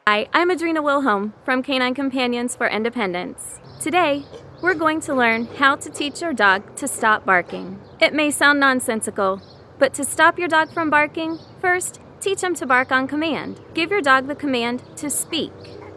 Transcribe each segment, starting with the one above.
Hi, I'm Adrena Wilhelm from Canine Companions for Independence. Today, we're going to learn how to teach your dog to stop barking. It may sound nonsensical, but to stop your dog from barking, first, teach him to bark on command. Give your dog the command to speak.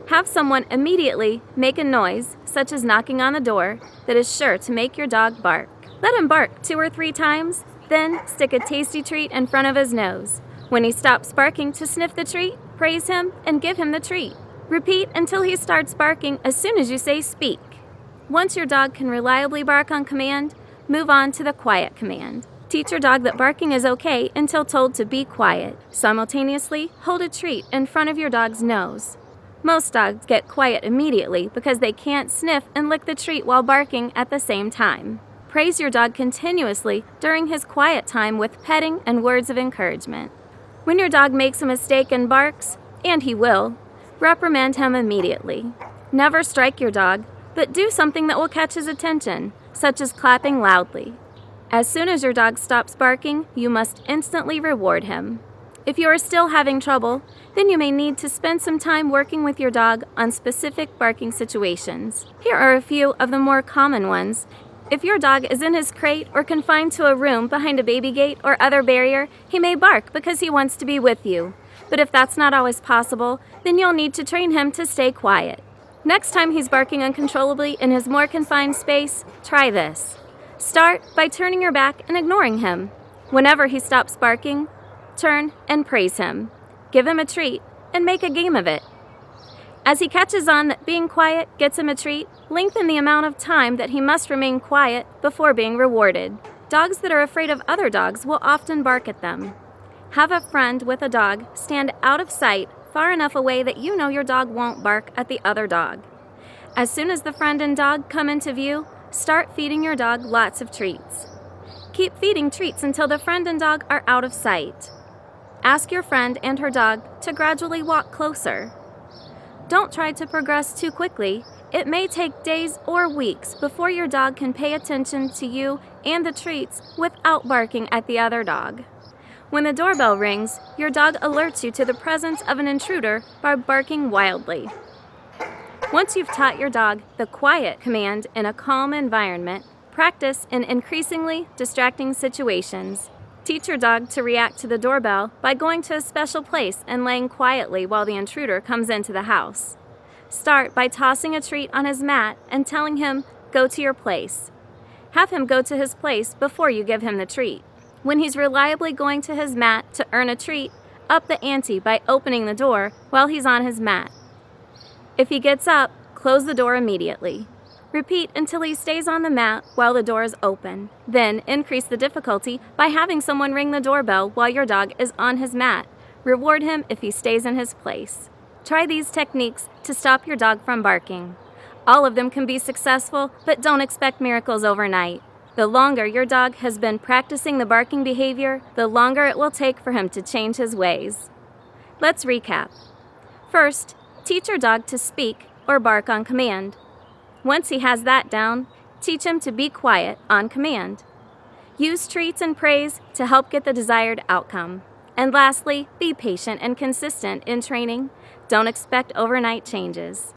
Have someone immediately make a noise, such as knocking on the door, that is sure to make your dog bark. Let him bark 2 or 3 times, then stick a tasty treat in front of his nose. When he stops barking, to sniff the treat, praise him, and give him the treat. Repeat until he starts barking as soon as you say speak. Once your dog can reliably bark on command, move on to the quiet command. Teach your dog that barking is okay until told to be quiet. Simultaneously, hold a treat in front of your dog's nose. Most dogs get quiet immediately because they can't sniff and lick the treat while barking at the same time. Praise your dog continuously during his quiet time with petting and words of encouragement. When your dog makes a mistake and barks, and he will, reprimand him immediately. Never strike your dog, but do something that will catch his attention, such as clapping loudly. As soon as your dog stops barking, you must instantly reward him. If you are still having trouble, then you may need to spend some time working with your dog on specific barking situations. Here are a few of the more common ones. If your dog is in his crate or confined to a room behind a baby gate or other barrier, he may bark because he wants to be with you. But if that's not always possible, then you'll need to train him to stay quiet. Next time he's barking uncontrollably in his more confined space, try this. Start by turning your back and ignoring him. Whenever he stops barking, turn and praise him. Give him a treat and make a game of it. As he catches on that being quiet gets him a treat, lengthen the amount of time that he must remain quiet before being rewarded. Dogs that are afraid of other dogs will often bark at them. Have a friend with a dog stand out of sight far enough away that you know your dog won't bark at the other dog. As soon as the friend and dog come into view, start feeding your dog lots of treats. Keep feeding treats until the friend and dog are out of sight. Ask your friend and her dog to gradually walk closer. Don't try to progress too quickly. It may take days or weeks before your dog can pay attention to you and the treats without barking at the other dog. When the doorbell rings, your dog alerts you to the presence of an intruder by barking wildly. Once you've taught your dog the quiet command in a calm environment, practice in increasingly distracting situations. Teach your dog to react to the doorbell by going to a special place and laying quietly while the intruder comes into the house. Start by tossing a treat on his mat and telling him, "Go to your place." Have him go to his place before you give him the treat. When he's reliably going to his mat to earn a treat, up the ante by opening the door while he's on his mat. If he gets up, close the door immediately. Repeat until he stays on the mat while the door is open. Then increase the difficulty by having someone ring the doorbell while your dog is on his mat. Reward him if he stays in his place. Try these techniques to stop your dog from barking. All of them can be successful, but don't expect miracles overnight. The longer your dog has been practicing the barking behavior, the longer it will take for him to change his ways. Let's recap. First, teach your dog to speak or bark on command. Once he has that down, teach him to be quiet on command. Use treats and praise to help get the desired outcome. And lastly, be patient and consistent in training. Don't expect overnight changes.